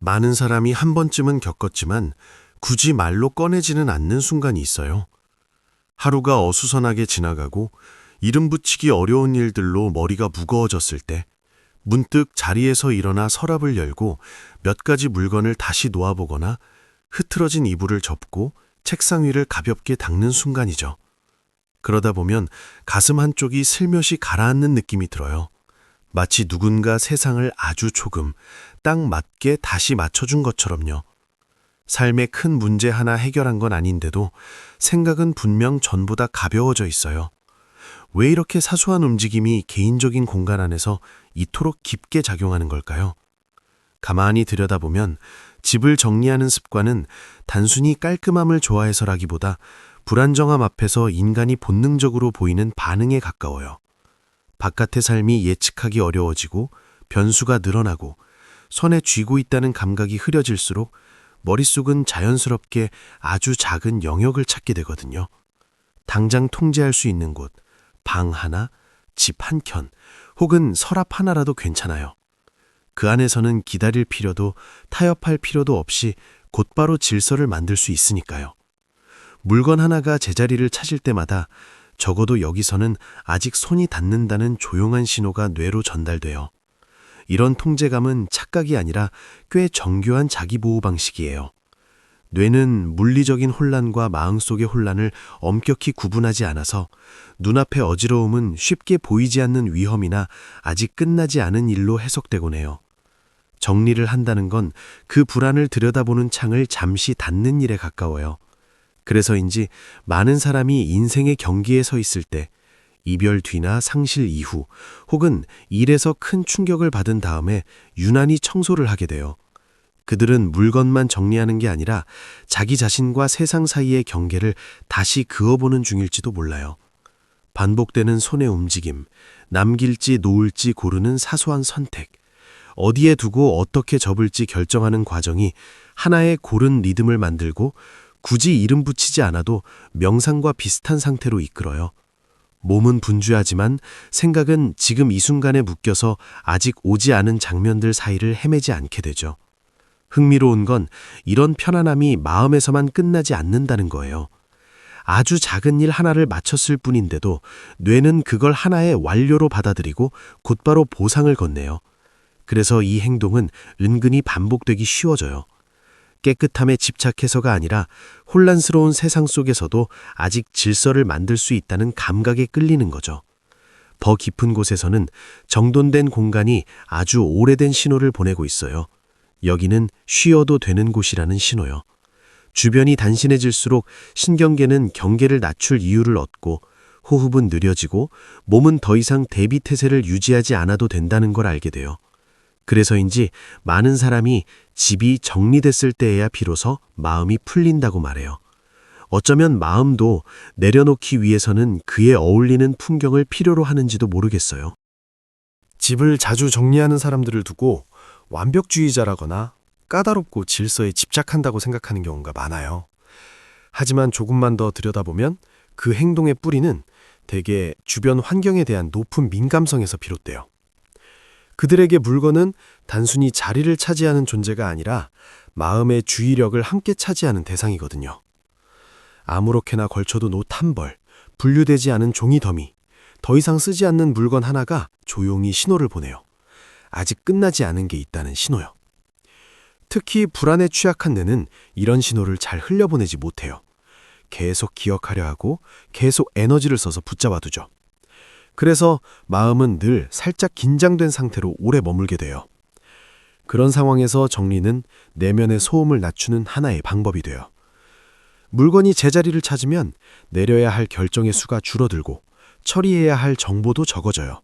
많은 사람이 한 번쯤은 겪었지만 굳이 말로 꺼내지는 않는 순간이 있어요. 하루가 어수선하게 지나가고 이름 붙이기 어려운 일들로 머리가 무거워졌을 때 문득 자리에서 일어나 서랍을 열고 몇 가지 물건을 다시 놓아보거나 흐트러진 이불을 접고 책상 위를 가볍게 닦는 순간이죠. 그러다 보면 가슴 한쪽이 슬며시 가라앉는 느낌이 들어요. 마치 누군가 세상을 아주 조금 딱 맞게 다시 맞춰준 것처럼요. 삶의 큰 문제 하나 해결한 건 아닌데도 생각은 분명 전보다 가벼워져 있어요. 왜 이렇게 사소한 움직임이 개인적인 공간 안에서 이토록 깊게 작용하는 걸까요? 가만히 들여다보면 집을 정리하는 습관은 단순히 깔끔함을 좋아해서라기보다 불안정함 앞에서 인간이 본능적으로 보이는 반응에 가까워요. 바깥의 삶이 예측하기 어려워지고 변수가 늘어나고 손에 쥐고 있다는 감각이 흐려질수록 머릿속은 자연스럽게 아주 작은 영역을 찾게 되거든요. 당장 통제할 수 있는 곳, 방 하나, 집 한 켠, 혹은 서랍 하나라도 괜찮아요. 그 안에서는 기다릴 필요도 타협할 필요도 없이 곧바로 질서를 만들 수 있으니까요. 물건 하나가 제자리를 찾을 때마다 적어도 여기서는 아직 손이 닿는다는 조용한 신호가 뇌로 전달돼요. 이런 통제감은 착각이 아니라 꽤 정교한 자기보호 방식이에요. 뇌는 물리적인 혼란과 마음속의 혼란을 엄격히 구분하지 않아서 눈앞의 어지러움은 쉽게 보이지 않는 위험이나 아직 끝나지 않은 일로 해석되곤 해요. 정리를 한다는 건 그 불안을 들여다보는 창을 잠시 닫는 일에 가까워요. 그래서인지 많은 사람이 인생의 경기에 서 있을 때 이별 뒤나 상실 이후 혹은 일에서 큰 충격을 받은 다음에 유난히 청소를 하게 돼요. 그들은 물건만 정리하는 게 아니라 자기 자신과 세상 사이의 경계를 다시 그어보는 중일지도 몰라요. 반복되는 손의 움직임, 남길지 놓을지 고르는 사소한 선택, 어디에 두고 어떻게 접을지 결정하는 과정이 하나의 고른 리듬을 만들고 굳이 이름 붙이지 않아도 명상과 비슷한 상태로 이끌어요. 몸은 분주하지만 생각은 지금 이 순간에 묶여서 아직 오지 않은 장면들 사이를 헤매지 않게 되죠. 흥미로운 건 이런 편안함이 마음에서만 끝나지 않는다는 거예요. 아주 작은 일 하나를 마쳤을 뿐인데도 뇌는 그걸 하나의 완료로 받아들이고 곧바로 보상을 건네요. 그래서 이 행동은 은근히 반복되기 쉬워져요. 깨끗함에 집착해서가 아니라 혼란스러운 세상 속에서도 아직 질서를 만들 수 있다는 감각에 끌리는 거죠. 더 깊은 곳에서는 정돈된 공간이 아주 오래된 신호를 보내고 있어요. 여기는 쉬어도 되는 곳이라는 신호요. 주변이 단신해질수록 신경계는 경계를 낮출 이유를 얻고 호흡은 느려지고 몸은 더 이상 대비 태세를 유지하지 않아도 된다는 걸 알게 돼요. 그래서인지 많은 사람이 집이 정리됐을 때에야 비로소 마음이 풀린다고 말해요. 어쩌면 마음도 내려놓기 위해서는 그에 어울리는 풍경을 필요로 하는지도 모르겠어요. 집을 자주 정리하는 사람들을 두고 완벽주의자라거나 까다롭고 질서에 집착한다고 생각하는 경우가 많아요. 하지만 조금만 더 들여다보면 그 행동의 뿌리는 대개 주변 환경에 대한 높은 민감성에서 비롯돼요. 그들에게 물건은 단순히 자리를 차지하는 존재가 아니라 마음의 주의력을 함께 차지하는 대상이거든요. 아무렇게나 걸쳐둔 옷 한 벌, 분류되지 않은 종이 더미, 더 이상 쓰지 않는 물건 하나가 조용히 신호를 보내요. 아직 끝나지 않은 게 있다는 신호요. 특히 불안에 취약한 뇌는 이런 신호를 잘 흘려보내지 못해요. 계속 기억하려 하고 계속 에너지를 써서 붙잡아두죠. 그래서 마음은 늘 살짝 긴장된 상태로 오래 머물게 돼요. 그런 상황에서 정리는 내면의 소음을 낮추는 하나의 방법이 돼요. 물건이 제자리를 찾으면 내려야 할 결정의 수가 줄어들고 처리해야 할 정보도 적어져요.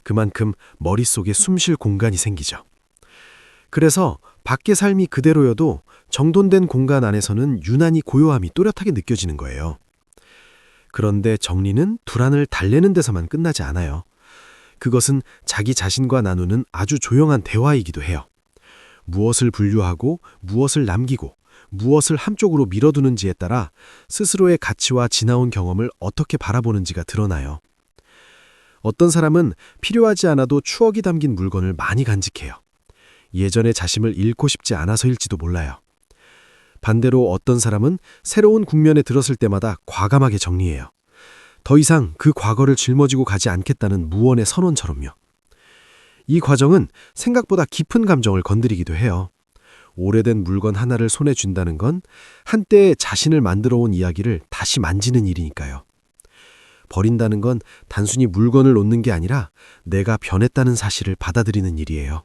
그만큼 머릿속에 숨쉴 공간이 생기죠. 그래서 밖의 삶이 그대로여도 정돈된 공간 안에서는 유난히 고요함이 또렷하게 느껴지는 거예요. 그런데 정리는 불안을 달래는 데서만 끝나지 않아요. 그것은 자기 자신과 나누는 아주 조용한 대화이기도 해요. 무엇을 분류하고 무엇을 남기고 무엇을 한쪽으로 밀어두는지에 따라 스스로의 가치와 지나온 경험을 어떻게 바라보는지가 드러나요. 어떤 사람은 필요하지 않아도 추억이 담긴 물건을 많이 간직해요. 예전의 자신을 잃고 싶지 않아서일지도 몰라요. 반대로 어떤 사람은 새로운 국면에 들었을 때마다 과감하게 정리해요. 더 이상 그 과거를 짊어지고 가지 않겠다는 무언의 선언처럼요. 이 과정은 생각보다 깊은 감정을 건드리기도 해요. 오래된 물건 하나를 손에 쥔다는 건 한때 자신을 만들어 온 이야기를 다시 만지는 일이니까요. 버린다는 건 단순히 물건을 놓는 게 아니라 내가 변했다는 사실을 받아들이는 일이에요.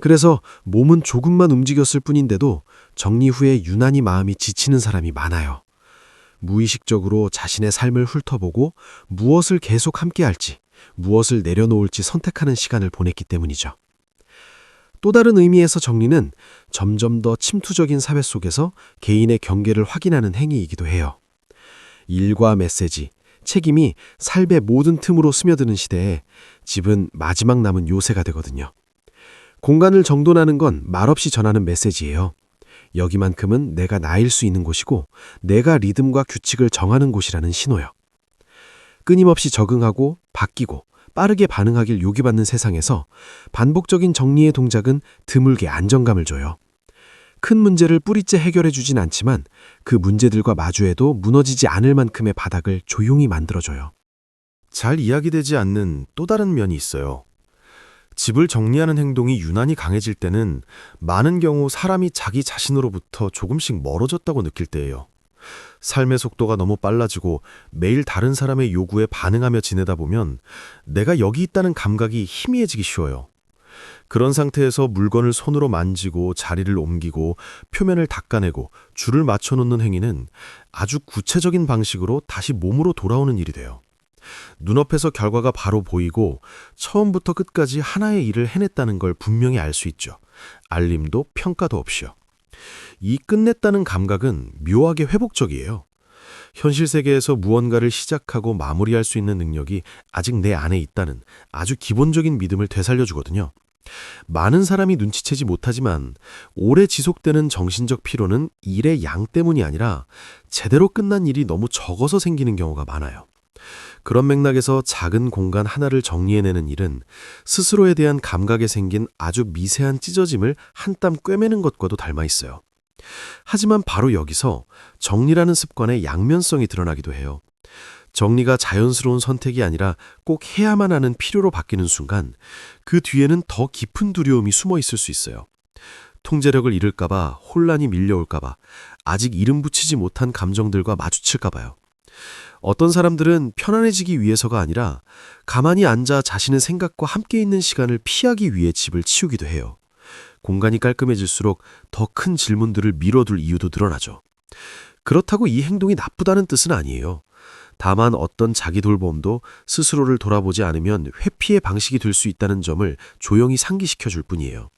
그래서 몸은 조금만 움직였을 뿐인데도 정리 후에 유난히 마음이 지치는 사람이 많아요. 무의식적으로 자신의 삶을 훑어보고 무엇을 계속 함께할지, 무엇을 내려놓을지 선택하는 시간을 보냈기 때문이죠. 또 다른 의미에서 정리는 점점 더 침투적인 사회 속에서 개인의 경계를 확인하는 행위이기도 해요. 일과 메시지, 책임이 삶의 모든 틈으로 스며드는 시대에 집은 마지막 남은 요새가 되거든요. 공간을 정돈하는 건 말없이 전하는 메시지예요. 여기만큼은 내가 나일 수 있는 곳이고 내가 리듬과 규칙을 정하는 곳이라는 신호요. 끊임없이 적응하고 바뀌고 빠르게 반응하길 요구받는 세상에서 반복적인 정리의 동작은 드물게 안정감을 줘요. 큰 문제를 뿌리째 해결해 주진 않지만 그 문제들과 마주해도 무너지지 않을 만큼의 바닥을 조용히 만들어줘요. 잘 이야기되지 않는 또 다른 면이 있어요. 집을 정리하는 행동이 유난히 강해질 때는 많은 경우 사람이 자기 자신으로부터 조금씩 멀어졌다고 느낄 때예요. 삶의 속도가 너무 빨라지고 매일 다른 사람의 요구에 반응하며 지내다 보면 내가 여기 있다는 감각이 희미해지기 쉬워요. 그런 상태에서 물건을 손으로 만지고 자리를 옮기고 표면을 닦아내고 줄을 맞춰놓는 행위는 아주 구체적인 방식으로 다시 몸으로 돌아오는 일이 돼요. 눈앞에서 결과가 바로 보이고 처음부터 끝까지 하나의 일을 해냈다는 걸 분명히 알 수 있죠. 알림도 평가도 없이요. 이 끝냈다는 감각은 묘하게 회복적이에요. 현실 세계에서 무언가를 시작하고 마무리할 수 있는 능력이 아직 내 안에 있다는 아주 기본적인 믿음을 되살려주거든요. 많은 사람이 눈치채지 못하지만 오래 지속되는 정신적 피로는 일의 양 때문이 아니라 제대로 끝난 일이 너무 적어서 생기는 경우가 많아요. 그런 맥락에서 작은 공간 하나를 정리해내는 일은 스스로에 대한 감각에 생긴 아주 미세한 찢어짐을 한 땀 꿰매는 것과도 닮아 있어요. 하지만 바로 여기서 정리라는 습관의 양면성이 드러나기도 해요. 정리가 자연스러운 선택이 아니라 꼭 해야만 하는 필요로 바뀌는 순간 그 뒤에는 더 깊은 두려움이 숨어 있을 수 있어요. 통제력을 잃을까봐, 혼란이 밀려올까봐, 아직 이름 붙이지 못한 감정들과 마주칠까봐요. 어떤 사람들은 편안해지기 위해서가 아니라 가만히 앉아 자신의 생각과 함께 있는 시간을 피하기 위해 집을 치우기도 해요. 공간이 깔끔해질수록 더 큰 질문들을 미뤄둘 이유도 늘어나죠. 그렇다고 이 행동이 나쁘다는 뜻은 아니에요. 다만 어떤 자기 돌봄도 스스로를 돌아보지 않으면 회피의 방식이 될 수 있다는 점을 조용히 상기시켜 줄 뿐이에요.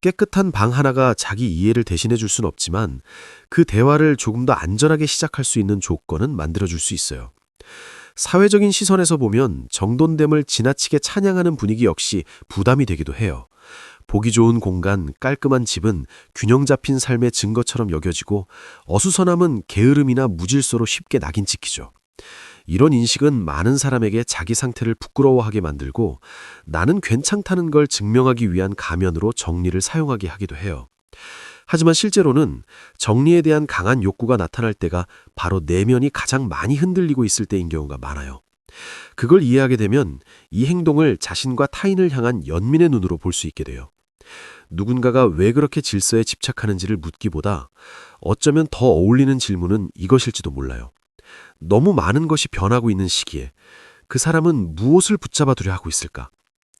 깨끗한 방 하나가 자기 이해를 대신해 줄 순 없지만 그 대화를 조금 더 안전하게 시작할 수 있는 조건은 만들어 줄 수 있어요. 사회적인 시선에서 보면 정돈됨을 지나치게 찬양하는 분위기 역시 부담이 되기도 해요. 보기 좋은 공간, 깔끔한 집은 균형 잡힌 삶의 증거처럼 여겨지고 어수선함은 게으름이나 무질서로 쉽게 낙인 찍히죠. 이런 인식은 많은 사람에게 자기 상태를 부끄러워하게 만들고 나는 괜찮다는 걸 증명하기 위한 가면으로 정리를 사용하게 하기도 해요. 하지만 실제로는 정리에 대한 강한 욕구가 나타날 때가 바로 내면이 가장 많이 흔들리고 있을 때인 경우가 많아요. 그걸 이해하게 되면 이 행동을 자신과 타인을 향한 연민의 눈으로 볼 수 있게 돼요. 누군가가 왜 그렇게 질서에 집착하는지를 묻기보다 어쩌면 더 어울리는 질문은 이것일지도 몰라요. 너무 많은 것이 변하고 있는 시기에 그 사람은 무엇을 붙잡아 두려 하고 있을까?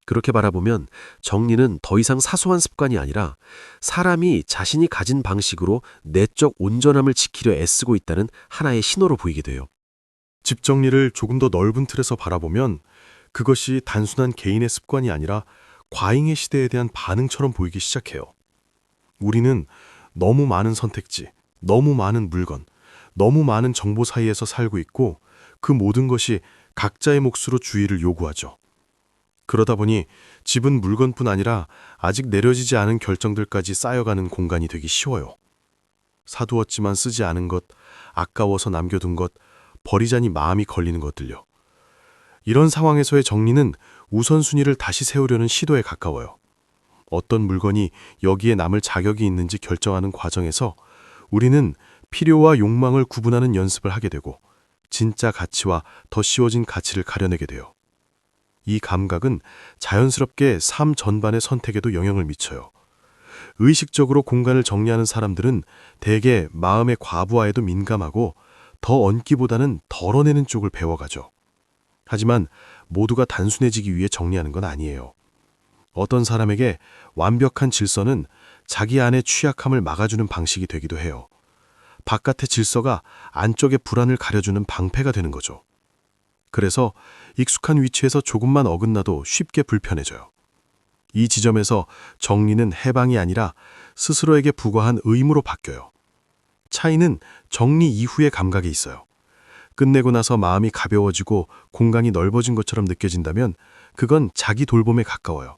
그렇게 바라보면 정리는 더 이상 사소한 습관이 아니라 사람이 자신이 가진 방식으로 내적 온전함을 지키려 애쓰고 있다는 하나의 신호로 보이게 돼요. 집 정리를 조금 더 넓은 틀에서 바라보면 그것이 단순한 개인의 습관이 아니라 과잉의 시대에 대한 반응처럼 보이기 시작해요. 우리는 너무 많은 선택지, 너무 많은 물건, 너무 많은 정보 사이에서 살고 있고 그 모든 것이 각자의 몫으로 주의를 요구하죠. 그러다 보니 집은 물건뿐 아니라 아직 내려지지 않은 결정들까지 쌓여가는 공간이 되기 쉬워요. 사두었지만 쓰지 않은 것, 아까워서 남겨둔 것, 버리자니 마음이 걸리는 것들요. 이런 상황에서의 정리는 우선순위를 다시 세우려는 시도에 가까워요. 어떤 물건이 여기에 남을 자격이 있는지 결정하는 과정에서 우리는 필요와 욕망을 구분하는 연습을 하게 되고 진짜 가치와 더 씌워진 가치를 가려내게 돼요. 이 감각은 자연스럽게 삶 전반의 선택에도 영향을 미쳐요. 의식적으로 공간을 정리하는 사람들은 대개 마음의 과부하에도 민감하고 더 얹기보다는 덜어내는 쪽을 배워가죠. 하지만 모두가 단순해지기 위해 정리하는 건 아니에요. 어떤 사람에게 완벽한 질서는 자기 안의 취약함을 막아주는 방식이 되기도 해요. 바깥의 질서가 안쪽의 불안을 가려주는 방패가 되는 거죠. 그래서 익숙한 위치에서 조금만 어긋나도 쉽게 불편해져요. 이 지점에서 정리는 해방이 아니라 스스로에게 부과한 의무로 바뀌어요. 차이는 정리 이후의 감각에 있어요. 끝내고 나서 마음이 가벼워지고 공간이 넓어진 것처럼 느껴진다면 그건 자기 돌봄에 가까워요.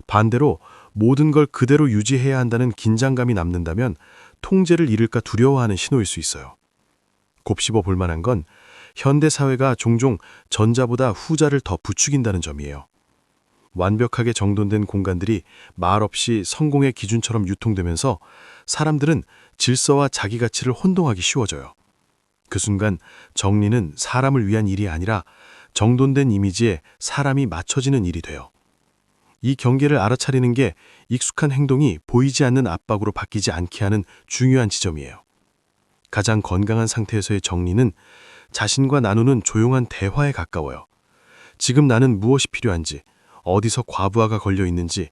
반대로 모든 걸 그대로 유지해야 한다는 긴장감이 남는다면 통제를 잃을까 두려워하는 신호일 수 있어요. 곱씹어 볼 만한 건 현대 사회가 종종 전자보다 후자를 더 부추긴다는 점이에요. 완벽하게 정돈된 공간들이 말없이 성공의 기준처럼 유통되면서 사람들은 질서와 자기 가치를 혼동하기 쉬워져요. 그 순간 정리는 사람을 위한 일이 아니라 정돈된 이미지에 사람이 맞춰지는 일이 돼요. 이 경계를 알아차리는 게 익숙한 행동이 보이지 않는 압박으로 바뀌지 않게 하는 중요한 지점이에요. 가장 건강한 상태에서의 정리는 자신과 나누는 조용한 대화에 가까워요. 지금 나는 무엇이 필요한지, 어디서 과부하가 걸려 있는지,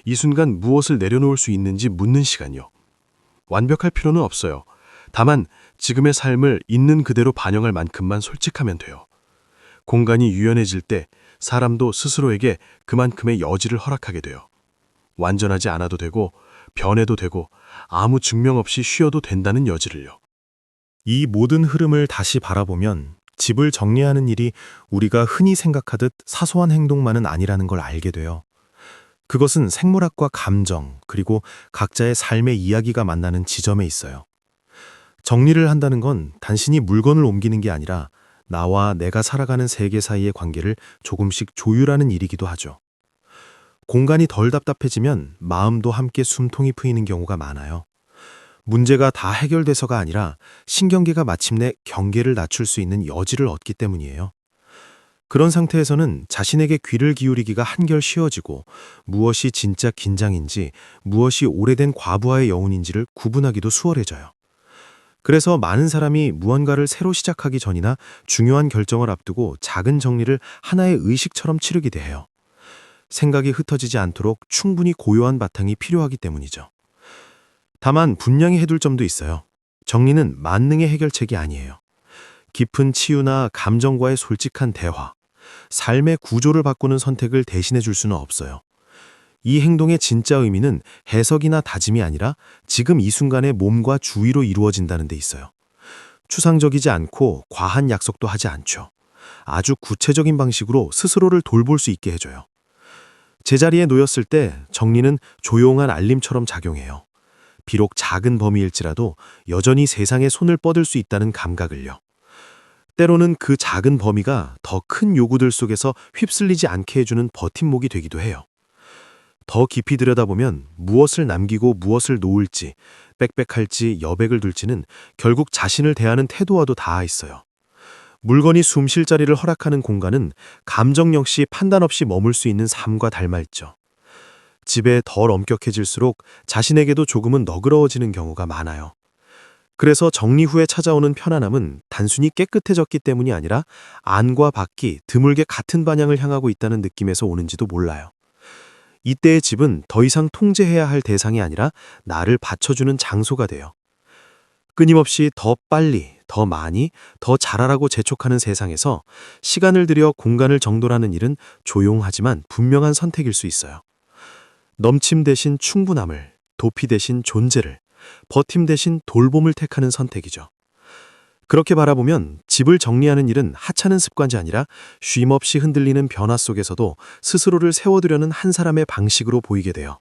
이 순간 무엇을 내려놓을 수 있는지 묻는 시간이요. 완벽할 필요는 없어요. 다만 지금의 삶을 있는 그대로 반영할 만큼만 솔직하면 돼요. 공간이 유연해질 때 사람도 스스로에게 그만큼의 여지를 허락하게 돼요. 완전하지 않아도 되고 변해도 되고 아무 증명 없이 쉬어도 된다는 여지를요. 이 모든 흐름을 다시 바라보면 집을 정리하는 일이 우리가 흔히 생각하듯 사소한 행동만은 아니라는 걸 알게 돼요. 그것은 생물학과 감정, 그리고 각자의 삶의 이야기가 만나는 지점에 있어요. 정리를 한다는 건 단순히 물건을 옮기는 게 아니라 나와 내가 살아가는 세계 사이의 관계를 조금씩 조율하는 일이기도 하죠. 공간이 덜 답답해지면 마음도 함께 숨통이 트이는 경우가 많아요. 문제가 다 해결돼서가 아니라 신경계가 마침내 경계를 낮출 수 있는 여지를 얻기 때문이에요. 그런 상태에서는 자신에게 귀를 기울이기가 한결 쉬워지고 무엇이 진짜 긴장인지 무엇이 오래된 과부하의 여운인지를 구분하기도 수월해져요. 그래서 많은 사람이 무언가를 새로 시작하기 전이나 중요한 결정을 앞두고 작은 정리를 하나의 의식처럼 치르기도 해요. 생각이 흩어지지 않도록 충분히 고요한 바탕이 필요하기 때문이죠. 다만 분명히 해둘 점도 있어요. 정리는 만능의 해결책이 아니에요. 깊은 치유나 감정과의 솔직한 대화, 삶의 구조를 바꾸는 선택을 대신해 줄 수는 없어요. 이 행동의 진짜 의미는 해석이나 다짐이 아니라 지금 이 순간의 몸과 주의로 이루어진다는 데 있어요. 추상적이지 않고 과한 약속도 하지 않죠. 아주 구체적인 방식으로 스스로를 돌볼 수 있게 해줘요. 제자리에 놓였을 때 정리는 조용한 알림처럼 작용해요. 비록 작은 범위일지라도 여전히 세상에 손을 뻗을 수 있다는 감각을요. 때로는 그 작은 범위가 더 큰 요구들 속에서 휩쓸리지 않게 해주는 버팀목이 되기도 해요. 더 깊이 들여다보면 무엇을 남기고 무엇을 놓을지, 빽빽할지 여백을 둘지는 결국 자신을 대하는 태도와도 닿아 있어요. 물건이 숨 쉴 자리를 허락하는 공간은 감정 역시 판단 없이 머물 수 있는 삶과 닮아있죠. 집에 덜 엄격해질수록 자신에게도 조금은 너그러워지는 경우가 많아요. 그래서 정리 후에 찾아오는 편안함은 단순히 깨끗해졌기 때문이 아니라 안과 밖이 드물게 같은 방향을 향하고 있다는 느낌에서 오는지도 몰라요. 이때의 집은 더 이상 통제해야 할 대상이 아니라 나를 받쳐주는 장소가 돼요. 끊임없이 더 빨리, 더 많이, 더 잘하라고 재촉하는 세상에서 시간을 들여 공간을 정돈하는 일은 조용하지만 분명한 선택일 수 있어요. 넘침 대신 충분함을, 도피 대신 존재를, 버팀 대신 돌봄을 택하는 선택이죠. 그렇게 바라보면 집을 정리하는 일은 하찮은 습관이 아니라 쉼없이 흔들리는 변화 속에서도 스스로를 세워두려는 한 사람의 방식으로 보이게 돼요.